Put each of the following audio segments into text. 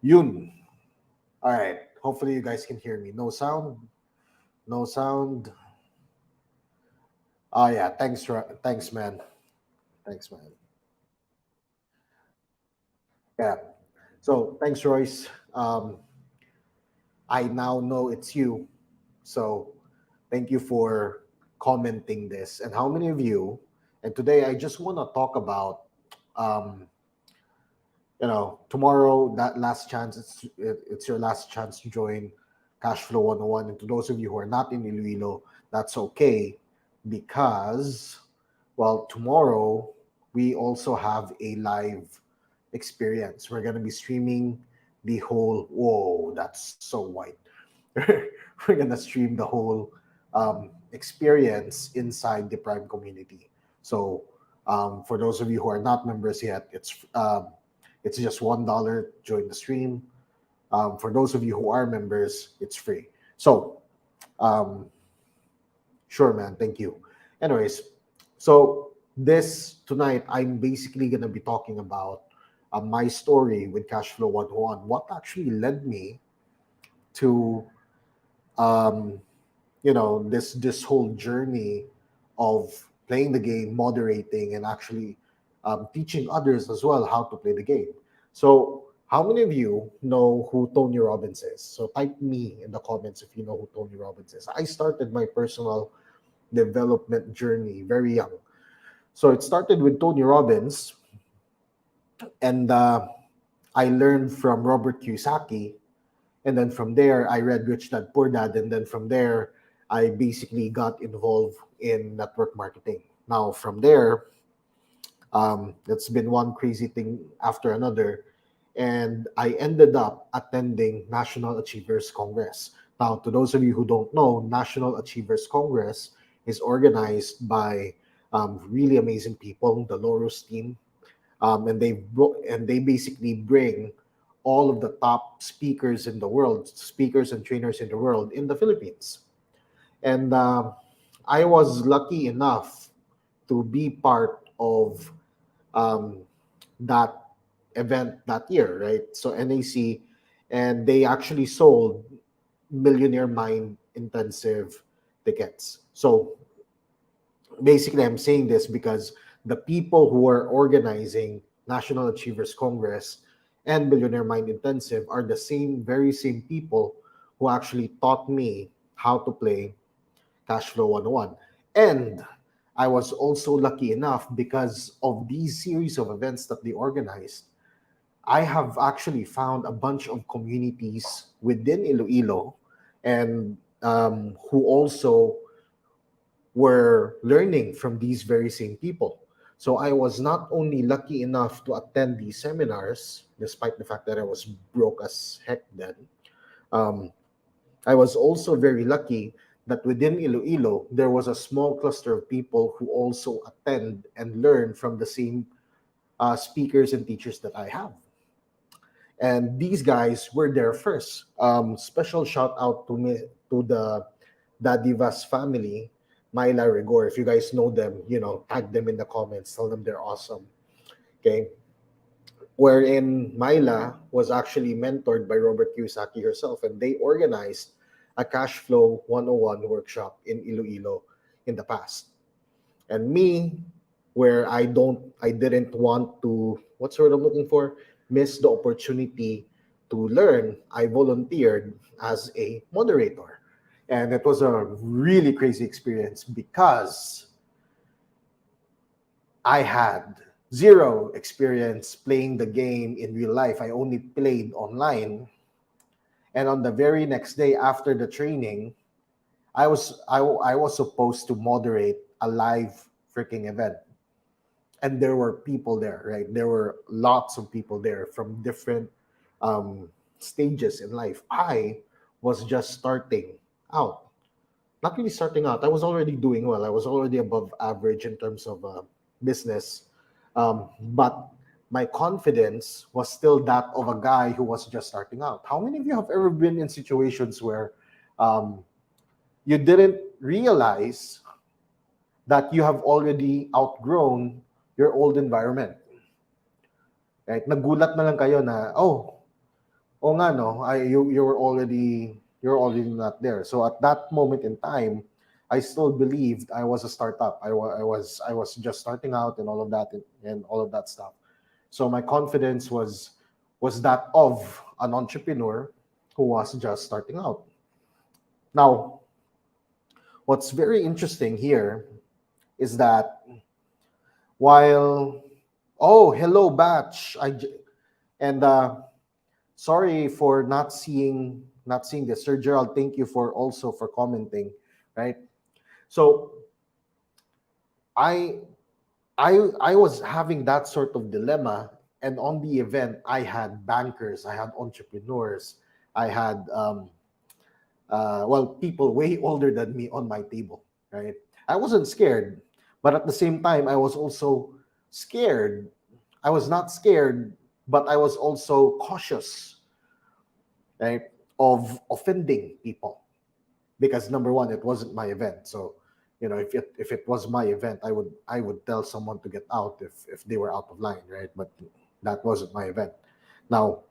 Yun. All right. Hopefully you guys can hear me. No sound. No sound. Oh yeah. Thanks, man. Thanks, man. Yeah. So thanks, Royce. I now know it's you. So thank you for commenting this. And how many of you? And today I just want to talk about, um, tomorrow that last chance. It's your last chance to join Cashflow 101. And to those of you who are not in Iloilo, that's okay because, well, tomorrow we also have a live experience. We're going to be streaming the whole. Whoa, that's so white. We're gonna stream the whole experience inside the Prime community. So for those of you who are not members yet, it's just $1. Join the stream. For those of you who are members, it's free. So um, sure, man. Thank you. Anyways, so this tonight, I'm basically gonna be talking about my story with Cashflow 101. What actually led me to um, this whole journey of playing the game, moderating, and actually teaching others as well how to play the game. So how many of you know who Tony Robbins is? So type me in the comments if you know who Tony Robbins is. I started my personal development journey very young. So it started with Tony Robbins, and I learned from Robert Kiyosaki. And then from there, I read Rich Dad Poor Dad. And then from there, I basically got involved in network marketing. Now, from there, it's been one crazy thing after another. And I ended up attending National Achievers Congress. Now, to those of you who don't know, National Achievers Congress is organized by really amazing people, the Loros team, and they basically bring all of the top speakers in the world, speakers and trainers in the world in the Philippines. And I was lucky enough to be part of um, that event that year, right? So NAC, and they actually sold Millionaire Mind intensive tickets. So basically, I'm saying this because the people who are organizing National Achievers Congress and Billionaire Mind Intensive are the very same people who actually taught me how to play Cashflow 101. And I was also lucky enough because of these series of events that they organized. I have actually found a bunch of communities within Iloilo and who also were learning from these very same people. So I was not only lucky enough to attend these seminars, despite the fact that I was broke as heck then, um, I was also very lucky that within Iloilo, there was a small cluster of people who also attend and learn from the same speakers and teachers that I have. And these guys were there first. Special shout out to me to the Dadivas family, Myla Rigor. If you guys know them, tag them in the comments. Tell them they're awesome. Okay. Wherein Myla was actually mentored by Robert Kiyosaki herself, and they organized a Cash Flow 101 workshop in Iloilo in the past. And me, where I didn't want to, what's the word I'm looking for? Miss the opportunity to learn, I volunteered as a moderator. And it was a really crazy experience because I had zero experience playing the game in real life. I only played online. And on the very next day after the training, I was supposed to moderate a live freaking event. And there were people there, right? There were lots of people there from different um, stages in life. I was just starting out, not really starting out. I was already doing well. I was already above average in terms of business, but my confidence was still that of a guy who was just starting out. How many of you have ever been in situations where um, you didn't realize that you have already outgrown your old environment? Right? Nagulat na lang kayo na, oh, oh nga no, you're already not there. So at that moment in time, I still believed I was a startup. I was just starting out and all of that, and all of that stuff. So my confidence was that of an entrepreneur who was just starting out. Now, what's very interesting here is that while, oh, hello batch, and sorry for not seeing this, Sir Gerald. Thank you for also for commenting, right? So I I was having that sort of dilemma, and on the event, I had bankers, I had entrepreneurs, I had well, people way older than me on my table, right? I wasn't scared, but at the same time, I was also scared. I was not scared, but I was also cautious, right, of offending people, because number one, it wasn't my event. So, if it was my event, I would tell someone to get out if they were out of line, right? But that wasn't my event. Now,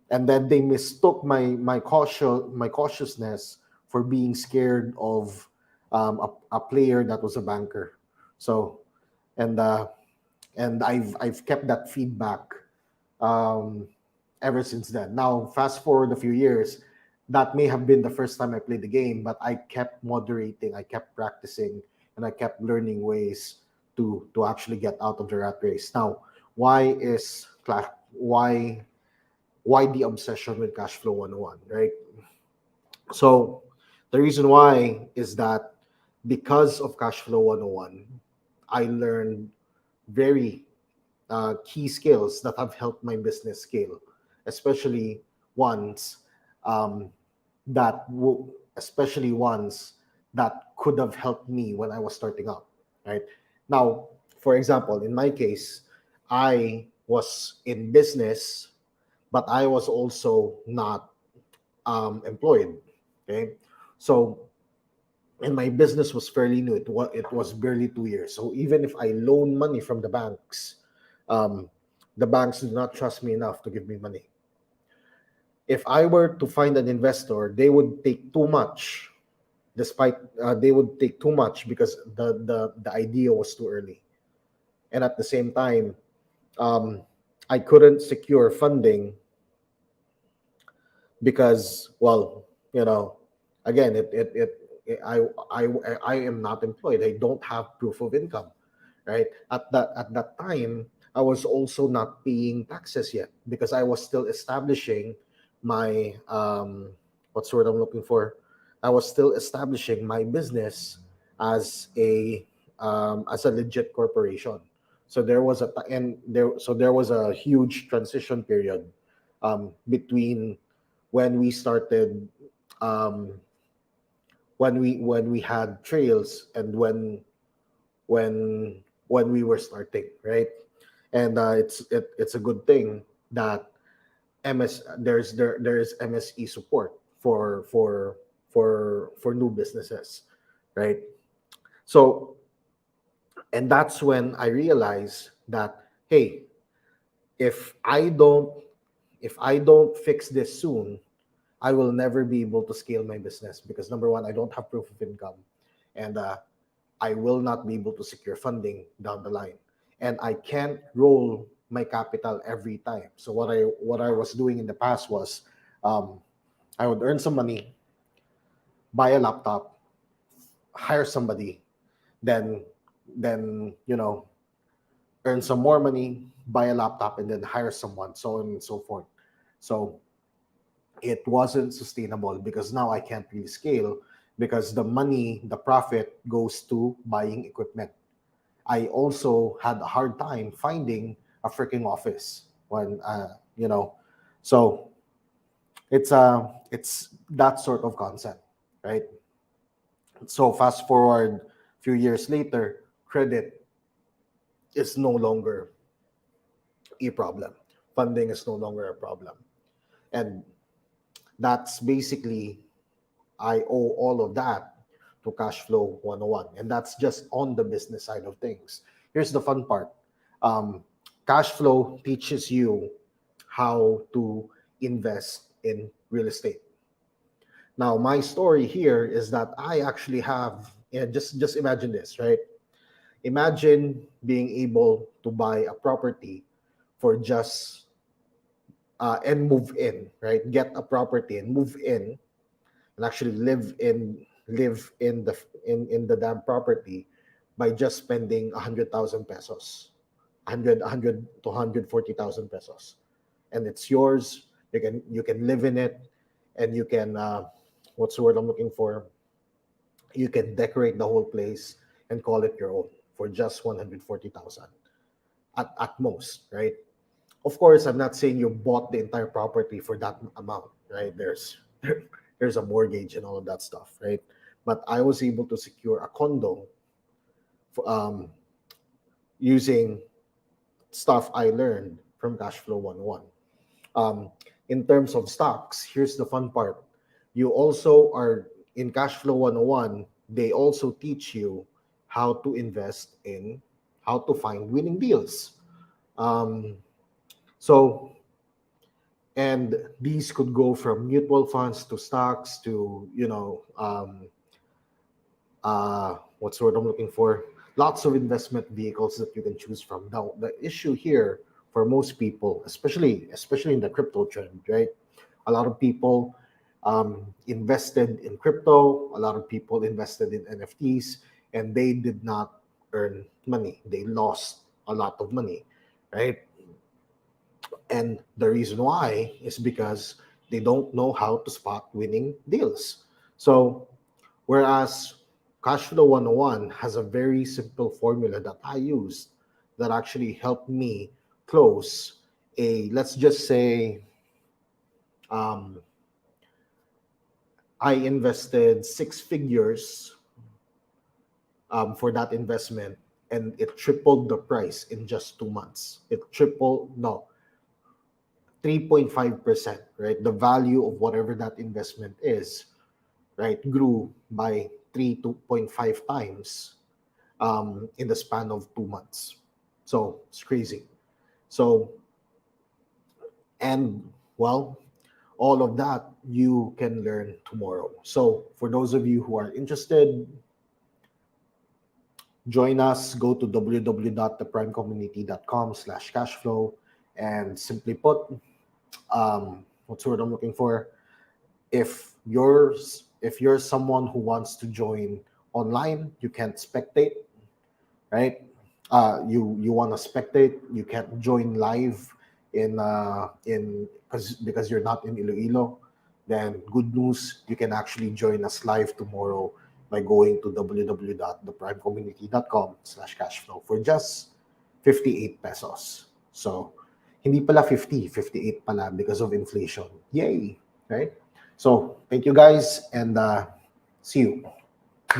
and then they mistook my cautiousness for being scared of a player that was a banker. So, and I've kept that feedback um, ever since then. Now, fast forward a few years, that may have been the first time I played the game, but I kept moderating, I kept practicing, and I kept learning ways to actually get out of the rat race. Now, why is why the obsession with Cashflow 101, right? So the reason why is that because of Cashflow 101, I learned very key skills that have helped my business scale, especially ones um, especially ones that could have helped me when I was starting out. Right now, for example, in my case, I was in business, but I was also not employed. Okay, so and my business was fairly new. It was barely 2 years. So even if I loan money from the banks, um, the banks do not trust me enough to give me money. If I were to find an investor, they would take too much. Despite they would take too much because the idea was too early, and at the same time, um, I couldn't secure funding because, well, you know again, it I am not employed. I don't have proof of income, right? At that time, I was also not paying taxes yet because I was still establishing my what's the word I'm looking for. I was still establishing my business as a legit corporation. So there was a huge transition period between when we started, um, when we had trails, and when we were starting, right? And it's a good thing that there's MSE support for new businesses, right? So, and that's when I realized that, hey, if I don't if I don't fix this soon, I will never be able to scale my business because number one, I don't have proof of income, and I will not be able to secure funding down the line, and I can't roll my capital every time. So what I was doing in the past was, um, I would earn some money, buy a laptop, hire somebody, then earn some more money, buy a laptop, and then hire someone, so on and so forth. So it wasn't sustainable because now I can't really scale because the profit goes to buying equipment. I also had a hard time finding a freaking office when so it's that sort of concept, right? So fast forward a few years later, credit is no longer a problem. Funding is no longer a problem. And that's basically, I owe all of that to Cashflow 101. And that's just on the business side of things. Here's the fun part. Um, Cashflow teaches you how to invest in real estate. Now, my story here is that I actually have, and just imagine this, right? Imagine being able to buy a property for just and move in, right? Get a property and move in and actually live in the damn property by just spending 100,000 pesos, 100 to 140,000 pesos, and it's yours. You can live in it, and you can what's the word I'm looking for? You can decorate the whole place and call it your own for just 140,000 at most, right? Of course, I'm not saying you bought the entire property for that amount, right? There's a mortgage and all of that stuff, right? But I was able to secure a condo for, using stuff I learned from Cashflow 101. Um, in terms of stocks, here's the fun part. You also are in Cashflow 101, they also teach you how to invest in how to find winning deals. Um, so and these could go from mutual funds to stocks to what's the word I'm looking for, lots of investment vehicles that you can choose from. Now the issue here for most people, especially in the crypto trend, right? A lot of people invested in crypto, a lot of people invested in NFTs, and they did not earn money, they lost a lot of money, right? And the reason why is because they don't know how to spot winning deals. So, whereas Cashflow 101 has a very simple formula that I used that actually helped me close a, let's just say, um, I invested six figures for that investment, and it tripled the price in just 2 months. It tripled, no, 3.5%, right? The value of whatever that investment is, right, grew by 3.5 times in the span of 2 months. So it's crazy. So, and well, all of that you can learn tomorrow. So, for those of you who are interested, join us. Go to www.theprimecommunity.com/cashflow, and simply put, what's the word I'm looking for? If you're someone who wants to join online, you can't spectate, right? You want to spectate, you can't join live in because you're not in Iloilo. Then good news, you can actually join us live tomorrow by going to www.theprimecommunity.com/cashflow for just 58 pesos. So hindi pala 50, 58 pala because of inflation. Yay, right? So thank you guys, and see you.